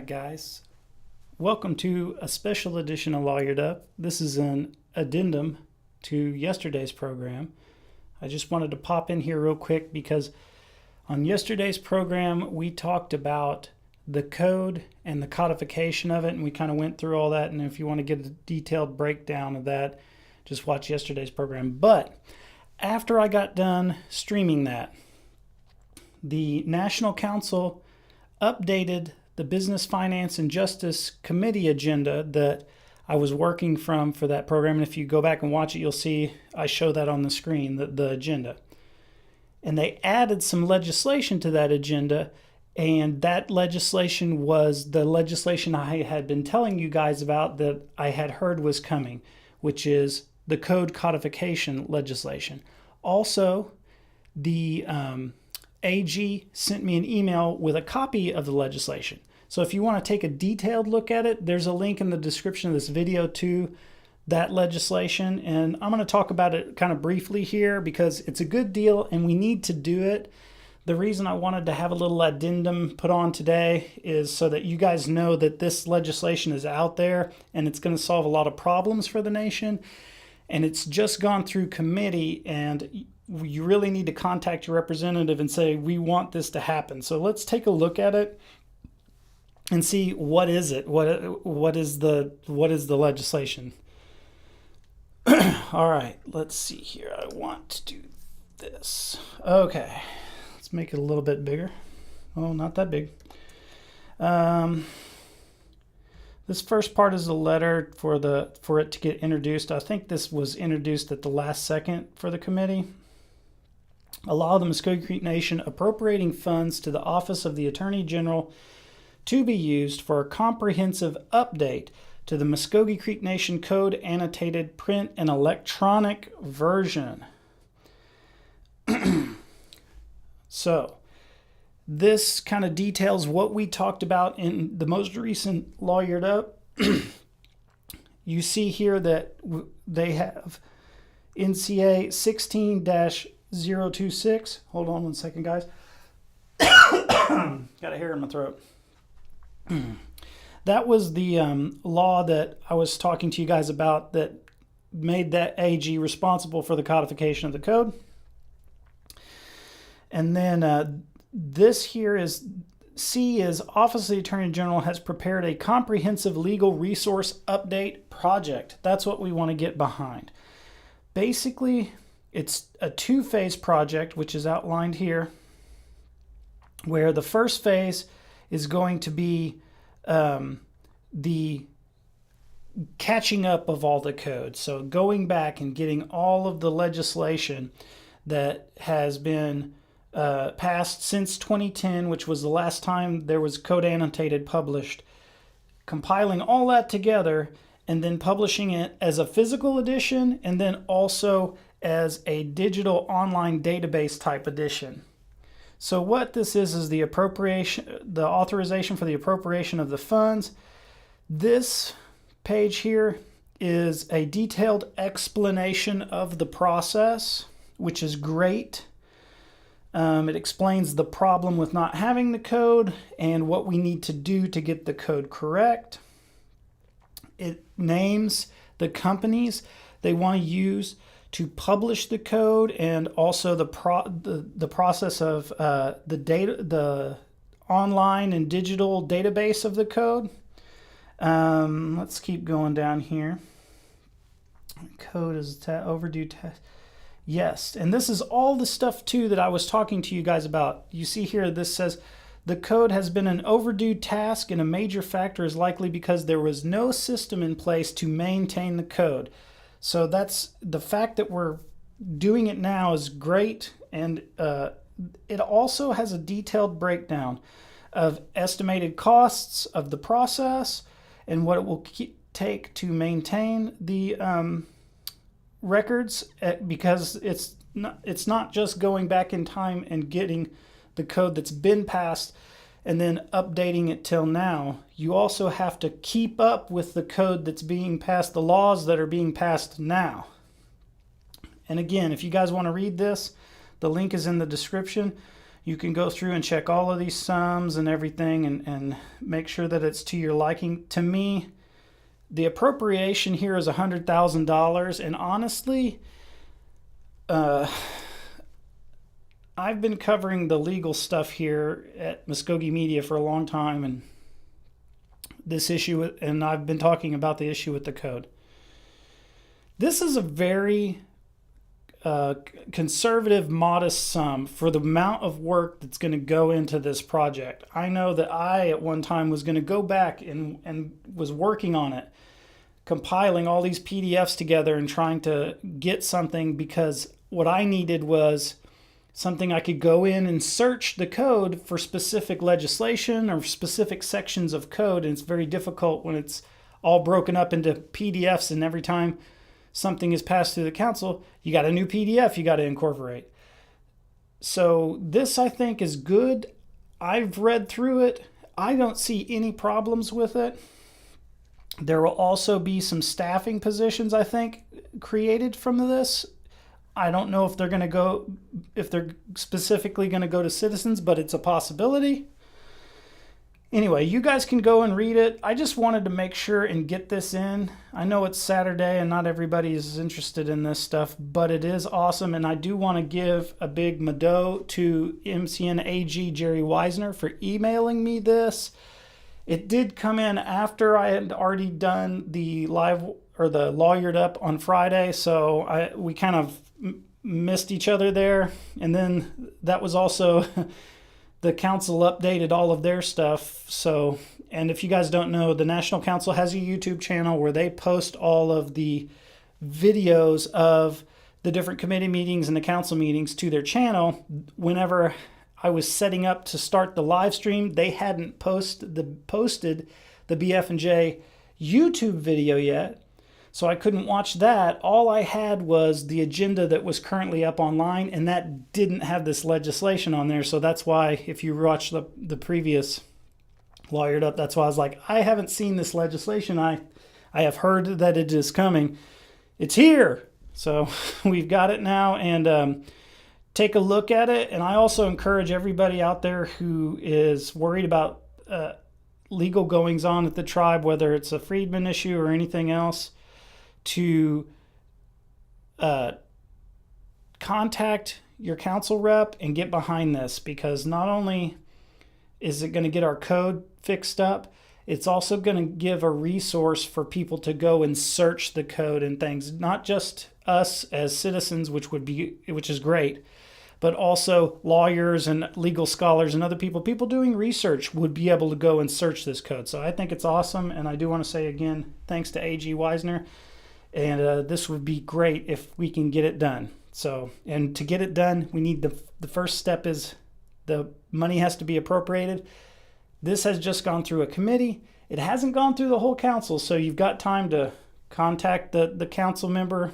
guys. Welcome to a special edition of Lawyered Up. This is an addendum to yesterday's program. I just wanted to pop in here real quick because on yesterday's program we talked about the code and the codification of it, and we kind of went through all that. And if you want to get a detailed breakdown of that, just watch yesterday's program. But after I got done streaming that, the National Council updated the Business, Finance, and Justice Committee agenda that I was working from for that program. And if you go back and watch it, you'll see I show that on the screen, the agenda. And they added some legislation to that agenda, and that legislation was the legislation I had been telling you guys about that I had heard was coming, which is the code codification legislation. Also, the AG sent me an email with a copy of the legislation. So if you want to take a detailed look at it, there's a link in the description of this video to that legislation. And I'm going to talk about it kind of briefly here because it's a good deal and we need to do it. The reason I wanted to have a little addendum put on today is so that you guys know that this legislation is out there and it's going to solve a lot of problems for the nation. And it's just gone through committee, and you really need to contact your representative and say, we want this to happen. So let's take a look at it and see what is it. What is the legislation? All right, let's see here. I want to do this. Okay, let's make it a little bit bigger. Oh, not that big. This first part is the letter for it to get introduced. I think this was introduced at the last second for the committee. Allow the Mvskoke Creek Nation appropriating funds to the Office of the Attorney General to be used for a comprehensive update to the Mvskoke Creek Nation Code annotated print and electronic version. So, this kind of details what we talked about in the most recent Lawyered Up. You see here that they have NCA 16-026. Hold on one second, guys. Got a hair in my throat. That was the law that I was talking to you guys about that made that AG responsible for the codification of the code. And then this here is C is Office of the Attorney General has prepared a comprehensive legal resource update project. That's what we want to get behind. Basically, it's a two-phase project, which is outlined here, where the first phase is going to be the catching up of all the code. So going back and getting all of the legislation that has been passed since 2010, which was the last time there was code annotated published, compiling all that together and then publishing it as a physical edition and then also as a digital online database type edition. So what this is the appropriation, the authorization for the appropriation of the funds. This page here is a detailed explanation of the process, which is great. It explains the problem with not having the code and what we need to do to get the code correct. It names the companies they want to use to publish the code and also the process of the online and digital database of the code. Let's keep going down here. Code is overdue test. Yes, and this is all the stuff too that I was talking to you guys about. You see here, this says, the code has been an overdue task and a major factor is likely because there was no system in place to maintain the code. So that's the fact that we're doing it now is great, and it also has a detailed breakdown of estimated costs of the process and what it will take to maintain the records, because it's not just going back in time and getting the code that's been passed and then updating it till now. You also have to keep up with the code that's being passed, the laws that are being passed now. And again, if you guys want to read this, the link is in the description. You can go through and check all of these sums and everything and make sure that it's to your liking. To me, the appropriation here is $100,000, and honestly, I've been covering the legal stuff here at Mvskoke Media for a long time, and this issue, and I've been talking about the issue with the code. This is a very conservative, modest sum for the amount of work that's going to go into this project. I know that I, at one time, was going to go back and was working on it, compiling all these PDFs together and trying to get something, because what I needed was something I could go in and search the code for specific legislation or specific sections of code. And it's very difficult when it's all broken up into PDFs, and every time something is passed through the council, you got a new PDF you got to incorporate. So this, I think, is good. I've read through it. I don't see any problems with it. There will also be some staffing positions, I think, created from this. I don't know if they're specifically going to go to citizens, but it's a possibility. Anyway, you guys can go and read it. I just wanted to make sure and get this in. I know it's Saturday and not everybody is interested in this stuff, but it is awesome. And I do want to give a big mado to MCN AG Jerry Weisner for emailing me this. It did come in after I had already done the live or the lawyered up on Friday, so we kind of missed each other there. And then that was also the council updated all of their stuff. So, and if you guys don't know, the National Council has a YouTube channel where they post all of the videos of the different committee meetings and the council meetings to their channel. Whenever I was setting up to start the live stream, they hadn't posted the BF&J YouTube video yet, so I couldn't watch that. All I had was the agenda that was currently up online, and that didn't have this legislation on there. So that's why, if you watch the previous lawyered up, that's why I was like, I haven't seen this legislation. I have heard that it is coming. It's here. So we've got it now, and take a look at it. And I also encourage everybody out there who is worried about legal goings on at the tribe, whether it's a freedman issue or anything else, to contact your council rep and get behind this, because not only is it going to get our code fixed up, it's also going to give a resource for people to go and search the code and things, not just us as citizens, which is great, but also lawyers and legal scholars and other people doing research would be able to go and search this code. So I think it's awesome, and I do want to say again, thanks to AG Weisner. And this would be great if we can get it done. So, and to get it done, we need the first step is the money has to be appropriated. This has just gone through a committee. It hasn't gone through the whole council, so you've got time to contact the council member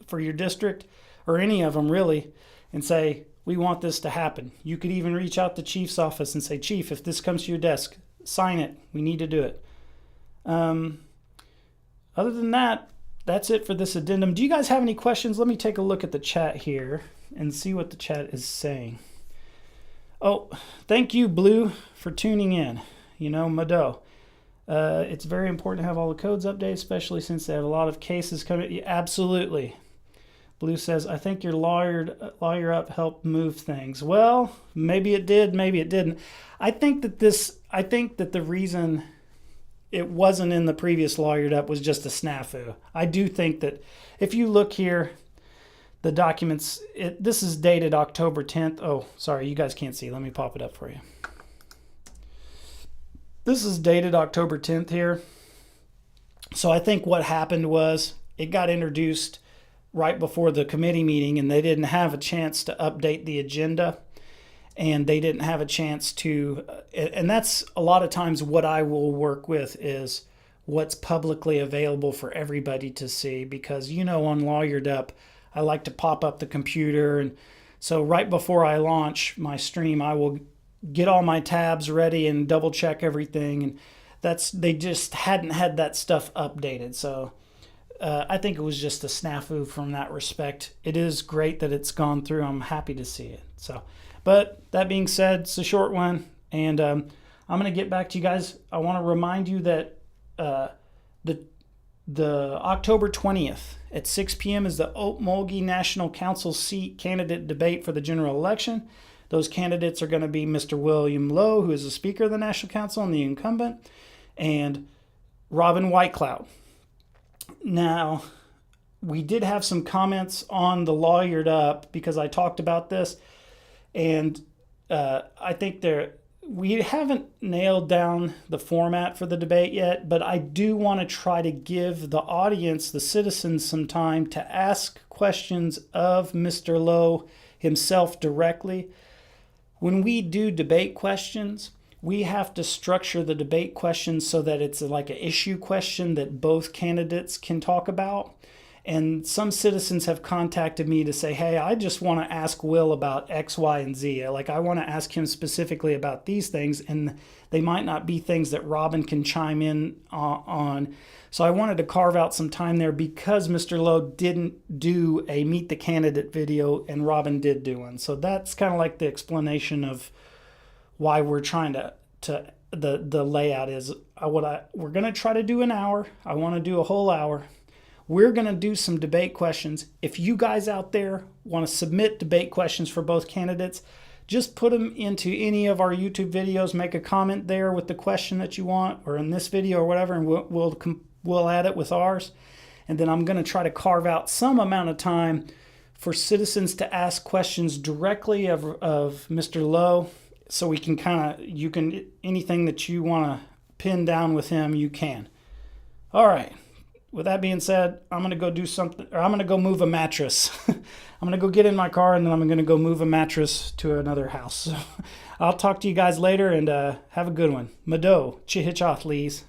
for your district, or any of them really, and say, we want this to happen. You could even reach out to Chief's office and say, Chief, if this comes to your desk, sign it. We need to do it. Other than that, that's it for this addendum. Do you guys have any questions? Let me take a look at the chat here and see what the chat is saying. Oh, thank you, Blue, for tuning in. Mado. It's very important to have all the codes updated, especially since they have a lot of cases coming. Yeah, absolutely. Blue says, I think your lawyer up helped move things. Well, maybe it did, maybe it didn't. I think that the reason it wasn't in the previous lawyered up was just a snafu. I do think that if you look here, the documents, this is dated October 10th. Oh, sorry, you guys can't see. Let me pop it up for you. This is dated October 10th here. So I think what happened was it got introduced right before the committee meeting, and they didn't have a chance to update the agenda. And they didn't have a chance to, and that's a lot of times what I will work with is what's publicly available for everybody to see, because on lawyered up, I like to pop up the computer, and so right before I launch my stream, I will get all my tabs ready and double check everything, and they just hadn't had that stuff updated. So I think it was just a snafu from that respect. It is great that it's gone through. I'm happy to see it. So, But that being said, it's a short one, and I'm going to get back to you guys. I want to remind you that the October 20th at 6 p.m. is the Okmulgee National Council seat candidate debate for the general election. Those candidates are going to be Mr. William Lowe, who is the Speaker of the National Council and the incumbent, and Robin Whitecloud. Now, we did have some comments on the Lawyered Up because I talked about this, and I think we haven't nailed down the format for the debate yet, but I do want to try to give the audience, the citizens, some time to ask questions of Mr. Lowe himself directly. When we do debate questions, we have to structure the debate questions so that it's like an issue question that both candidates can talk about. And some citizens have contacted me to say, hey, I just want to ask Will about X, Y, and Z. Like, I want to ask him specifically about these things, and they might not be things that Robin can chime in on. So I wanted to carve out some time there because Mr. Lowe didn't do a Meet the Candidate video and Robin did do one. So that's kind of like the explanation of why we're trying to the layout is we're going to try to do an hour. I want to do a whole hour. We're going to do some debate questions. If you guys out there want to submit debate questions for both candidates, just put them into any of our YouTube videos, make a comment there with the question that you want, or in this video or whatever, and we'll add it with ours. And then I'm going to try to carve out some amount of time for citizens to ask questions directly of Mr. Lowe, so we can anything that you want to pin down with him, you can. All right. With that being said, I'm going to go do something, or I'm going to go move a mattress. I'm going to go get in my car, and then I'm going to go move a mattress to another house. So I'll talk to you guys later, and have a good one. Mado, Chihichath, Lees.